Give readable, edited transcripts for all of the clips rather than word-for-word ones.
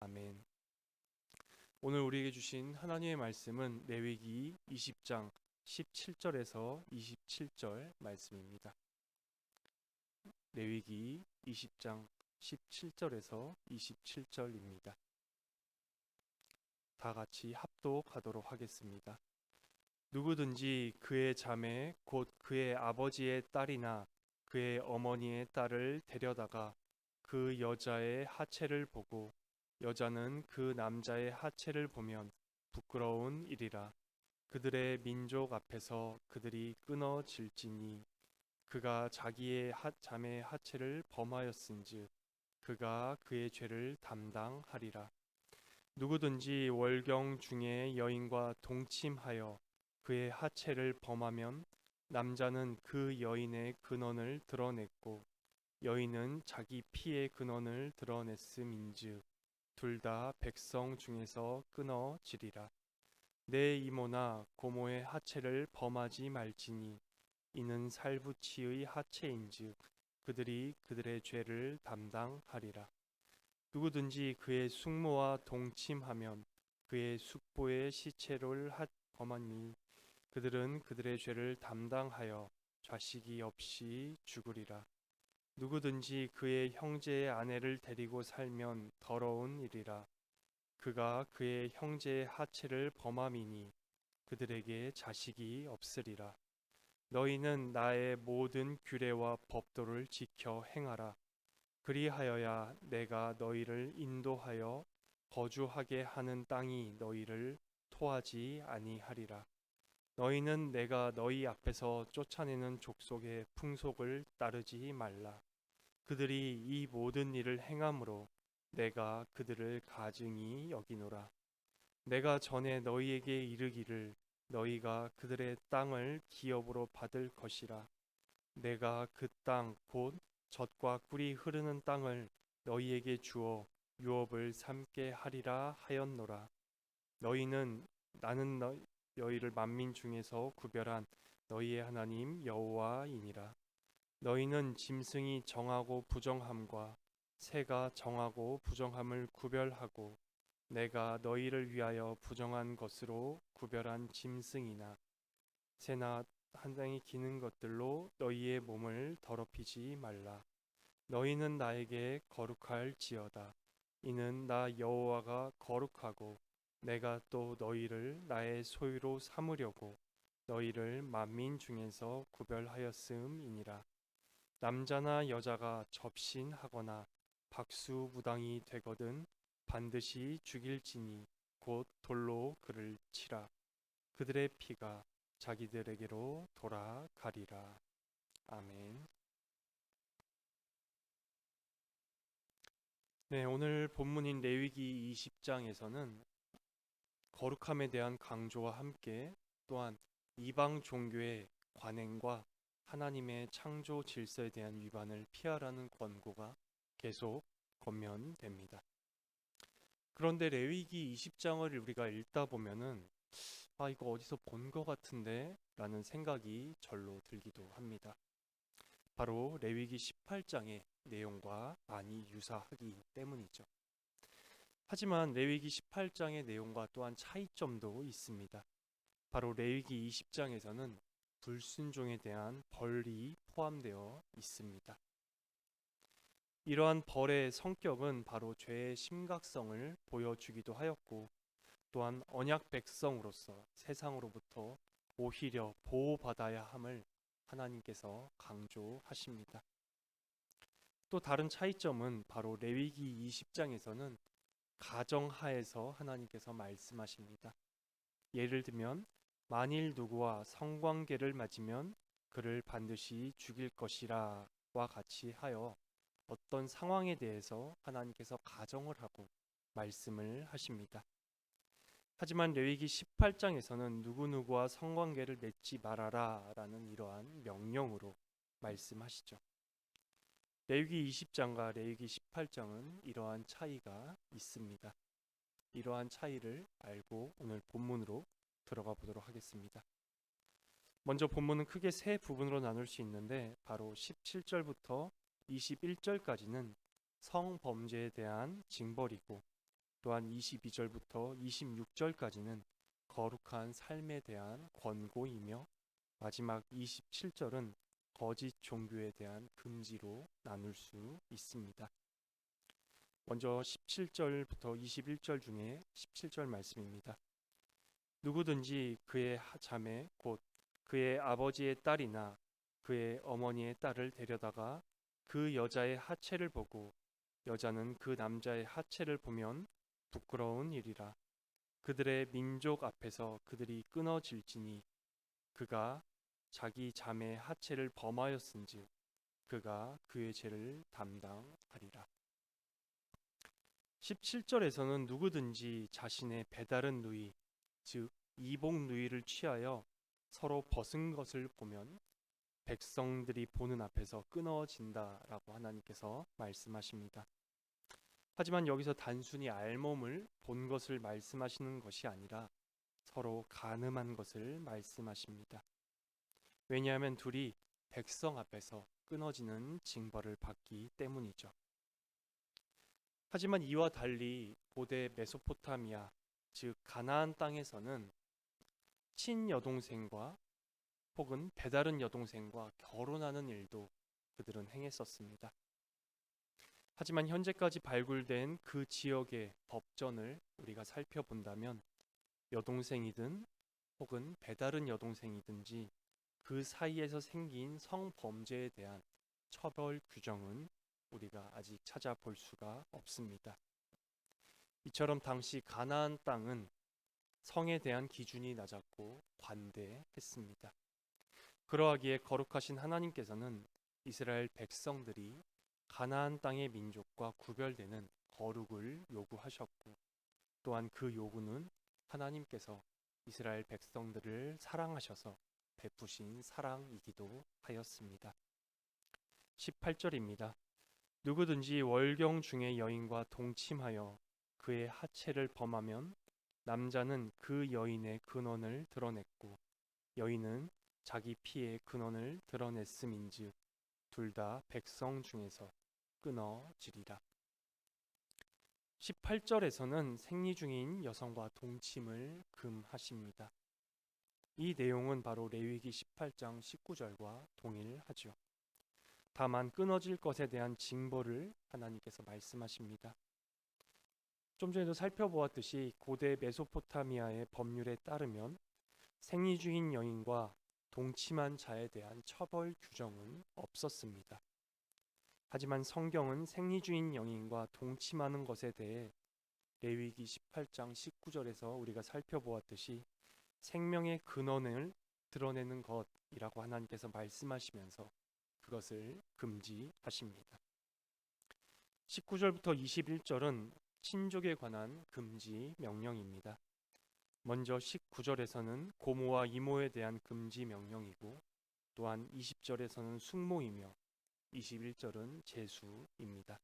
아멘. 오늘 우리에게 주신 하나님의 말씀은 레위기 20장 17절에서 27절 말씀입니다. 레위기 20장 17절에서 27절입니다. 다 같이 합독하도록 하겠습니다. 누구든지 그의 자매 곧 그의 아버지의 딸이나 그의 어머니의 딸을 데려다가 그 여자의 하체를 보고 여자는 그 남자의 하체를 보면 부끄러운 일이라. 그들의 민족 앞에서 그들이 끊어질지니 그가 자기의 자매의 하체를 범하였은즉 그가 그의 죄를 담당하리라. 누구든지 월경 중에 여인과 동침하여 그의 하체를 범하면 남자는 그 여인의 근원을 드러냈고 여인은 자기 피의 근원을 드러냈음인즉 둘 다 백성 중에서 끊어지리라. 내 이모나 고모의 하체를 범하지 말지니 이는 살부치의 하체인즉 그들이 그들의 죄를 담당하리라. 누구든지 그의 숙모와 동침하면 그의 숙부의 시체를 범하니 그들은 그들의 죄를 담당하여 자식이 없이 죽으리라. 누구든지 그의 형제의 아내를 데리고 살면 더러운 일이라. 그가 그의 형제의 하체를 범함이니 그들에게 자식이 없으리라. 너희는 나의 모든 규례와 법도를 지켜 행하라. 그리하여야 내가 너희를 인도하여 거주하게 하는 땅이 너희를 토하지 아니하리라. 너희는 내가 너희 앞에서 쫓아내는 족속의 풍속을 따르지 말라. 그들이 이 모든 일을 행함으로 내가 그들을 가증히 여기노라. 내가 전에 너희에게 이르기를 너희가 그들의 땅을 기업으로 받을 것이라. 내가 그 땅 곧 젖과 꿀이 흐르는 땅을 너희에게 주어 유업을 삼게 하리라 하였노라. 너희는 나는 너희를 만민 중에서 구별한 너희의 하나님 여호와이니라. 너희는 짐승이 정하고 부정함과 새가 정하고 부정함을 구별하고 내가 너희를 위하여 부정한 것으로 구별한 짐승이나 새나 한 땅에 기는 것들로 너희의 몸을 더럽히지 말라. 너희는 나에게 거룩할지어다. 이는 나 여호와가 거룩하고 내가 또 너희를 나의 소유로 삼으려고 너희를 만민 중에서 구별하였음이니라. 남자나 여자가 접신하거나 박수무당이 되거든 반드시 죽일지니 곧 돌로 그를 치라. 그들의 피가 자기들에게로 돌아가리라. 아멘. 네, 오늘 본문인 레위기 20장에서는 거룩함에 대한 강조와 함께 또한 이방 종교의 관행과 하나님의 창조 질서에 대한 위반을 피하라는 권고가 계속 권면됩니다. 그런데 레위기 20장을 우리가 읽다 보면은 이거 어디서 본 것 같은데 라는 생각이 절로 들기도 합니다. 바로 레위기 18장의 내용과 많이 유사하기 때문이죠. 하지만 레위기 18장의 내용과 또한 차이점도 있습니다. 바로 레위기 20장에서는 불순종에 대한 벌이 포함되어 있습니다. 이러한 벌의 성격은 바로 죄의 심각성을 보여주기도 하였고 또한 언약 백성으로서 세상으로부터 오히려 보호받아야 함을 하나님께서 강조하십니다. 또 다른 차이점은 바로 레위기 20장에서는 가정하에서 하나님께서 말씀하십니다. 예를 들면 만일 누구와 성관계를 맺으면 그를 반드시 죽일 것이라 와 같이 하여 어떤 상황에 대해서 하나님께서 가정을 하고 말씀을 하십니다. 하지만 레위기 18장에서는 누구누구와 성관계를 맺지 말아라 라는 이러한 명령으로 말씀하시죠. 레위기 20장과 레위기 18장은 이러한 차이가 있습니다. 이러한 차이를 알고 오늘 본문으로 들어가 보도록 하겠습니다. 먼저 본문은 크게 세 부분으로 나눌 수 있는데 바로 17절부터 21절까지는 성범죄에 대한 징벌이고 또한 22절부터 26절까지는 거룩한 삶에 대한 권고이며 마지막 27절은 거짓 종교에 대한 금지로 나눌 수 있습니다. 먼저 17절부터 21절 중에 17절 말씀입니다. 누구든지 그의 자매 곧 그의 아버지의 딸이나 그의 어머니의 딸을 데려다가 그 여자의 하체를 보고 여자는 그 남자의 하체를 보면 부끄러운 일이라. 그들의 민족 앞에서 그들이 끊어질지니 그가 자기 자매의 하체를 범하였은즉 그가 그의 죄를 담당하리라. 17절에서는 누구든지 자신의 배다른 누이 즉 이복 누이를 취하여 서로 벗은 것을 보면 백성들이 보는 앞에서 끊어진다라고 하나님께서 말씀하십니다. 하지만 여기서 단순히 알몸을 본 것을 말씀하시는 것이 아니라 서로 간음한 것을 말씀하십니다. 왜냐하면 둘이 백성 앞에서 끊어지는 징벌을 받기 때문이죠. 하지만 이와 달리 고대 메소포타미아 즉 가나안 땅에서는 친여동생과 혹은 배다른 여동생과 결혼하는 일도 그들은 행했었습니다. 하지만 현재까지 발굴된 그 지역의 법전을 우리가 살펴본다면 여동생이든 혹은 배다른 여동생이든지 그 사이에서 생긴 성범죄에 대한 처벌 규정은 우리가 아직 찾아볼 수가 없습니다. 이처럼 당시 가나안 땅은 성에 대한 기준이 낮았고 관대했습니다. 그러하기에 거룩하신 하나님께서는 이스라엘 백성들이 가나안 땅의 민족과 구별되는 거룩을 요구하셨고 또한 그 요구는 하나님께서 이스라엘 백성들을 사랑하셔서 베푸신 사랑이기도 하였습니다. 18절입니다. 누구든지 월경 중에 여인과 동침하여 그의 하체를 범하면 남자는 그 여인의 근원을 드러냈고 여인은 자기 피의 근원을 드러냈음인즉 둘 다 백성 중에서 끊어지리라. 18절에서는 생리 중인 여성과 동침을 금하십니다. 이 내용은 바로 레위기 18장 19절과 동일하죠. 다만 끊어질 것에 대한 징벌을 하나님께서 말씀하십니다. 좀 전에도 살펴보았듯이 고대 메소포타미아의 법률에 따르면 생리 중인 여인과 동침한 자에 대한 처벌 규정은 없었습니다. 하지만 성경은 생리 중인 여인과 동침하는 것에 대해 레위기 18장 19절에서 우리가 살펴보았듯이 생명의 근원을 드러내는 것이라고 하나님께서 말씀하시면서 그것을 금지하십니다. 19절부터 21절은 친족에 관한 금지 명령입니다. 먼저 19절에서는 고모와 이모에 대한 금지 명령이고 또한 20절에서는 숙모이며 21절은 제수입니다.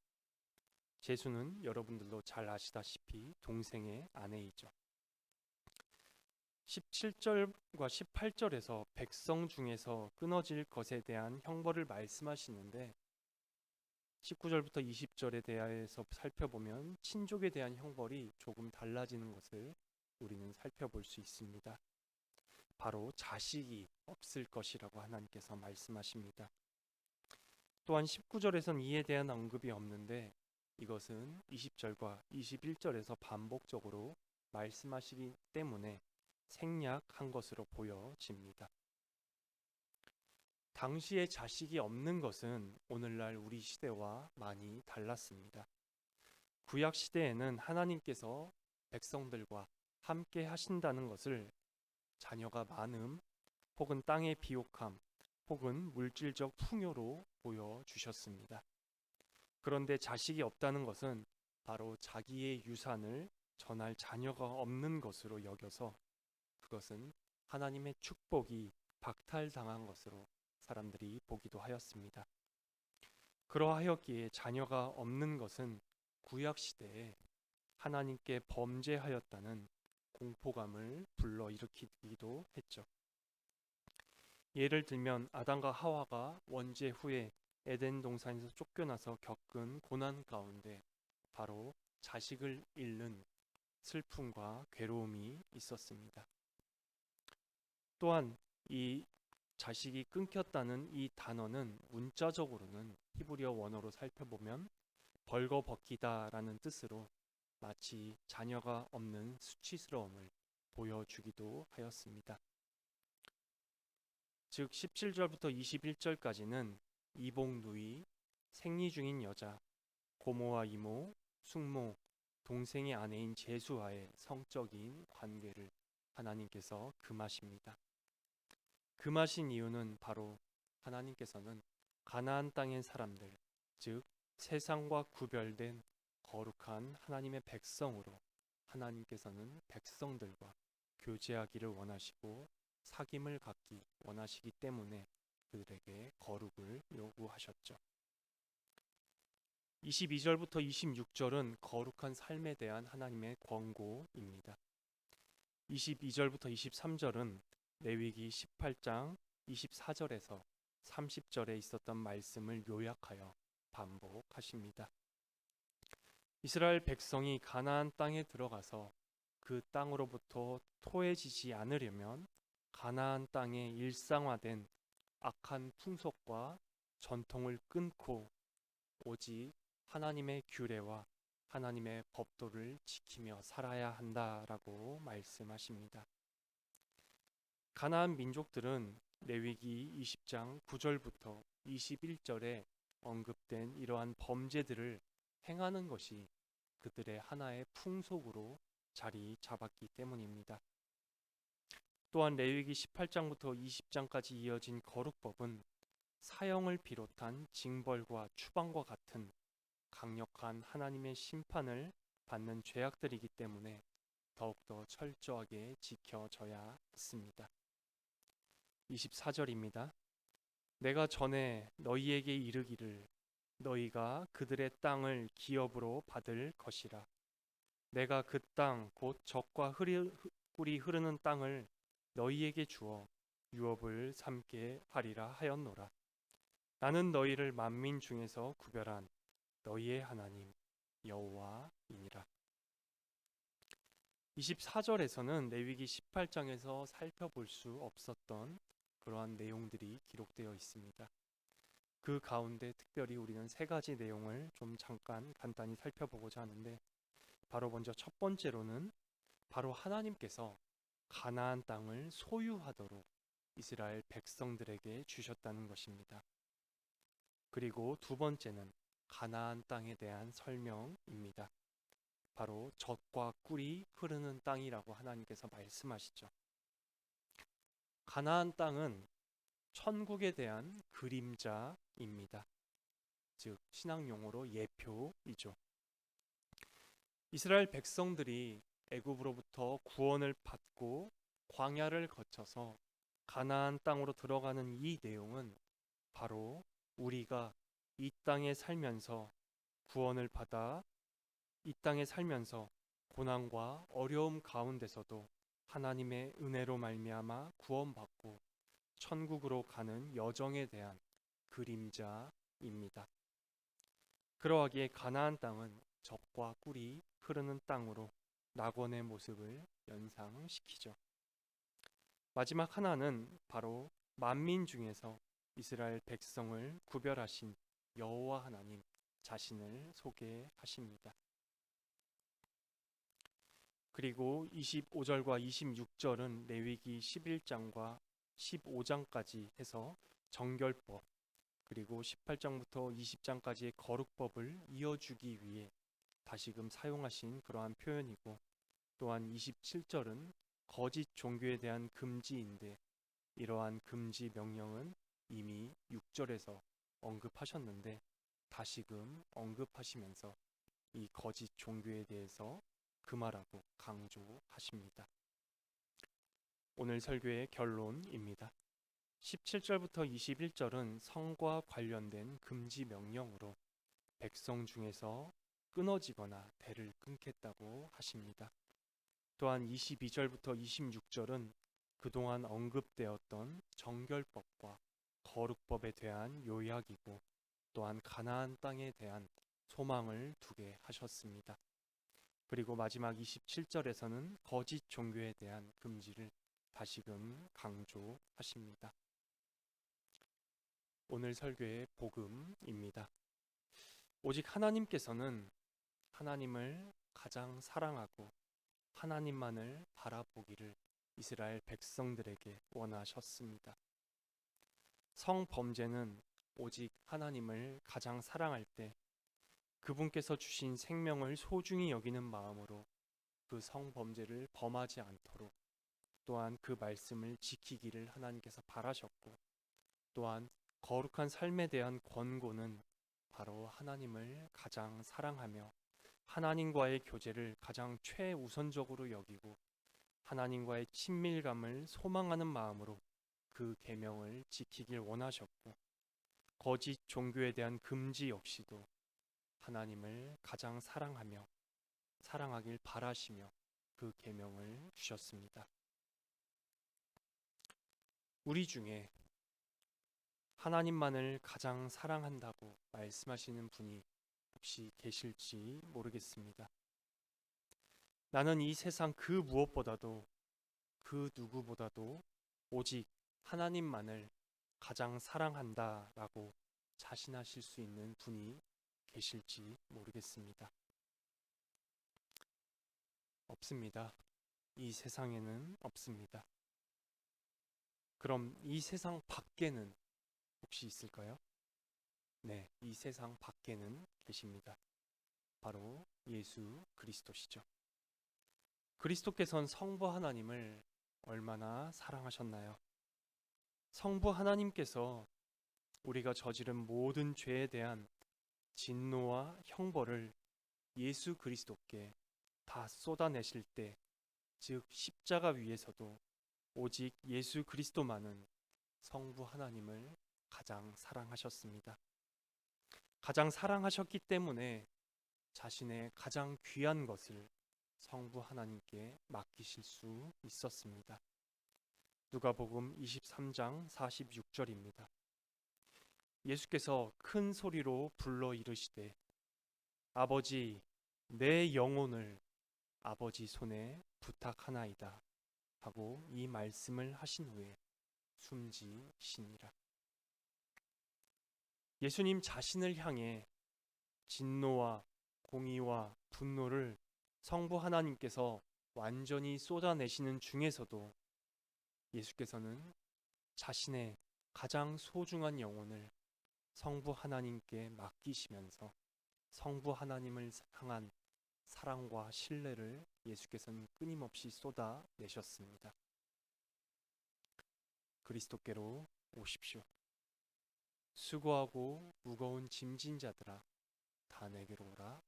제수는 여러분들도 잘 아시다시피 동생의 아내이죠. 17절과 18절에서 백성 중에서 끊어질 것에 대한 형벌을 말씀하시는데 19절부터 20절에 대해서 살펴보면 친족에 대한 형벌이 조금 달라지는 것을 우리는 살펴볼 수 있습니다. 바로 자식이 없을 것이라고 하나님께서 말씀하십니다. 또한 19절에선 이에 대한 언급이 없는데 이것은 20절과 21절에서 반복적으로 말씀하시기 때문에 생략한 것으로 보여집니다. 당시에 자식이 없는 것은 오늘날 우리 시대와 많이 달랐습니다. 구약 시대에는 하나님께서 백성들과 함께 하신다는 것을 자녀가 많음 혹은 땅의 비옥함 혹은 물질적 풍요로 보여주셨습니다. 그런데 자식이 없다는 것은 바로 자기의 유산을 전할 자녀가 없는 것으로 여겨서 그것은 하나님의 축복이 박탈당한 것으로 사람들이 보기도 하였습니다. 그러하였기에 자녀가 없는 것은 구약 시대에 하나님께 범죄하였다는 공포감을 불러일으키기도 했죠. 예를 들면 아담과 하와가 원죄 후에 에덴 동산에서 쫓겨나서 겪은 고난 가운데 바로 자식을 잃는 슬픔과 괴로움이 있었습니다. 또한 이 자식이 끊겼다는 이 단어는 문자적으로는 히브리어 원어로 살펴보면 벌거벗기다라는 뜻으로 마치 자녀가 없는 수치스러움을 보여주기도 하였습니다. 즉 17절부터 21절까지는 이복 누이, 생리 중인 여자, 고모와 이모, 숙모, 동생의 아내인 제수와의 성적인 관계를 하나님께서 금하십니다. 금하신 이유는 바로 하나님께서는 가나안 땅의 사람들, 즉 세상과 구별된 거룩한 하나님의 백성으로 하나님께서는 백성들과 교제하기를 원하시고 사귐을 갖기 원하시기 때문에 그들에게 거룩을 요구하셨죠. 22절부터 26절은 거룩한 삶에 대한 하나님의 권고입니다. 22절부터 23절은 레위기 18장 24절에서 30절에 있었던 말씀을 요약하여 반복하십니다. 이스라엘 백성이 가나안 땅에 들어가서 그 땅으로부터 토해지지 않으려면 가나안 땅에 일상화된 악한 풍속과 전통을 끊고 오직 하나님의 규례와 하나님의 법도를 지키며 살아야 한다라고 말씀하십니다. 가나안 민족들은 레위기 20장 9절부터 21절에 언급된 이러한 범죄들을 행하는 것이 그들의 하나의 풍속으로 자리 잡았기 때문입니다. 또한 레위기 18장부터 20장까지 이어진 거룩법은 사형을 비롯한 징벌과 추방과 같은 강력한 하나님의 심판을 받는 죄악들이기 때문에 더욱더 철저하게 지켜져야 했습니다. 24절입니다. 내가 전에 너희에게 이르기를 너희가 그들의 땅을 기업으로 받을 것이라. 내가 그 땅 곧 젖과 꿀이 흐르는 땅을 너희에게 주어 유업을 삼게 하리라 하였노라. 나는 너희를 만민 중에서 구별한 너희의 하나님 여호와이니라. 24절에서는 레위기 18장에서 살펴볼 수 없었던 그러한 내용들이 기록되어 있습니다. 그 가운데 특별히 우리는 세 가지 내용을 좀 잠깐 간단히 살펴보고자 하는데, 바로 먼저 첫 번째로는 바로 하나님께서 가나안 땅을 소유하도록 이스라엘 백성들에게 주셨다는 것입니다. 그리고 두 번째는 가나안 땅에 대한 설명입니다. 바로 젖과 꿀이 흐르는 땅이라고 하나님께서 말씀하시죠. 가나안 땅은 천국에 대한 그림자입니다. 즉 신학 용어로 예표이죠. 이스라엘 백성들이 애굽으로부터 구원을 받고 광야를 거쳐서 가나안 땅으로 들어가는 이 내용은 바로 우리가 이 땅에 살면서 구원을 받아 이 땅에 살면서 고난과 어려움 가운데서도 하나님의 은혜로 말미암아 구원받고 천국으로 가는 여정에 대한 그림자입니다. 그러하기에 가나안 땅은 젖과 꿀이 흐르는 땅으로 낙원의 모습을 연상시키죠. 마지막 하나는 바로 만민 중에서 이스라엘 백성을 구별하신 여호와 하나님 자신을 소개하십니다. 그리고 25절과 26절은 레위기 11장과 15장까지 해서 정결법, 그리고 18장부터 20장까지의 거룩법을 이어주기 위해 다시금 사용하신 그러한 표현이고, 또한 27절은 거짓 종교에 대한 금지인데 이러한 금지 명령은 이미 6절에서 언급하셨는데 다시금 언급하시면서 이 거짓 종교에 대해서 금하라고 강조하십니다. 오늘 설교의 결론입니다. 17절부터 21절은 성과 관련된 금지 명령으로 백성 중에서 끊어지거나 대를 끊겠다고 하십니다. 또한 22절부터 26절은 그동안 언급되었던 정결법과 거룩법에 대한 요약이고, 또한 가나안 땅에 대한 소망을 두게 하셨습니다. 그리고 마지막 27절에서는 거짓 종교에 대한 금지를 다시금 강조하십니다. 오늘 설교의 복음입니다. 오직 하나님께서는 하나님을 가장 사랑하고 하나님만을 바라보기를 이스라엘 백성들에게 원하셨습니다. 성범죄는 오직 하나님을 가장 사랑할 때 그분께서 주신 생명을 소중히 여기는 마음으로 그 성범죄를 범하지 않도록 또한 그 말씀을 지키기를 하나님께서 바라셨고, 또한 거룩한 삶에 대한 권고는 바로 하나님을 가장 사랑하며 하나님과의 교제를 가장 최우선적으로 여기고 하나님과의 친밀감을 소망하는 마음으로 그 계명을 지키길 원하셨고, 거짓 종교에 대한 금지 역시도 하나님을 가장 사랑하며 사랑하길 바라시며 그 계명을 주셨습니다. 우리 중에 하나님만을 가장 사랑한다고 말씀하시는 분이 혹시 계실지 모르겠습니다. 나는 이 세상 그 무엇보다도 그 누구보다도 오직 하나님만을 가장 사랑한다라고 자신하실 수 있는 분이 계실지 모르겠습니다. 없습니다. 이 세상에는 없습니다. 그럼 이 세상 밖에는 혹시 있을까요? 네, 이 세상 밖에는 계십니다. 바로 예수 그리스도시죠. 그리스도께서는 성부 하나님을 얼마나 사랑하셨나요? 성부 하나님께서 우리가 저지른 모든 죄에 대한 진노와 형벌을 예수 그리스도께 다 쏟아내실 때, 즉 십자가 위에서도 오직 예수 그리스도만은 성부 하나님을 가장 사랑하셨습니다. 가장 사랑하셨기 때문에 자신의 가장 귀한 것을 성부 하나님께 맡기실 수 있었습니다. 누가복음 23장 46절입니다. 예수께서 큰 소리로 불러 이르시되 아버지, 내 영혼을 아버지 손에 부탁하나이다 하고 이 말씀을 하신 후에 숨지시니라. 예수님 자신을 향해 진노와 공의와 분노를 성부 하나님께서 완전히 쏟아내시는 중에서도 예수께서는 자신의 가장 소중한 영혼을 성부 하나님께 맡기시면서 성부 하나님을 향한 사랑과 신뢰를 예수께서는 끊임없이 쏟아내셨습니다. 그리스도께로 오십시오. 수고하고 무거운 짐진 자들아, 다 내게로 오라.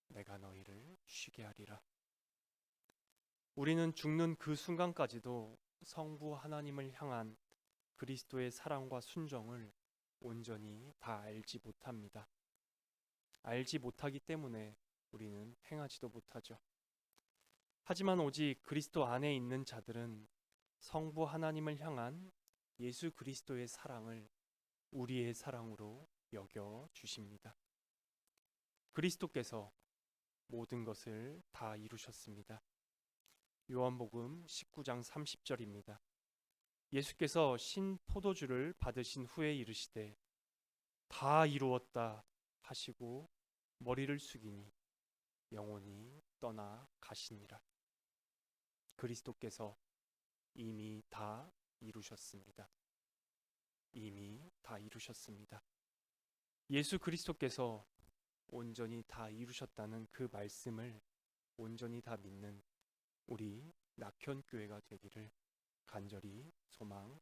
내가 너희를 쉬게 하리라. 우리는 죽는 그 순간까지도 성부 하나님을 향한 그리스도의 사랑과 순정을 온전히 다 알지 못합니다. 알지 못하기 때문에 우리는 행하지도 못하죠. 하지만 오직 그리스도 안에 있는 자들은 성부 하나님을 향한 예수 그리스도의 사랑을 우리의 사랑으로 여겨 주십니다. 그리스도께서 모든 것을 다 이루셨습니다. 요한복음 19장 30절입니다. 예수께서 신 포도주를 받으신 후에 이르시되 다 이루었다 하시고 머리를 숙이니 영혼이 떠나 가시니라. 그리스도께서 이미 다 이루셨습니다. 이미 다 이루셨습니다. 예수 그리스도께서 온전히 다 이루셨다는 그 말씀을 온전히 다 믿는 우리 낙현교회가 되기를 간절히 소망합니다.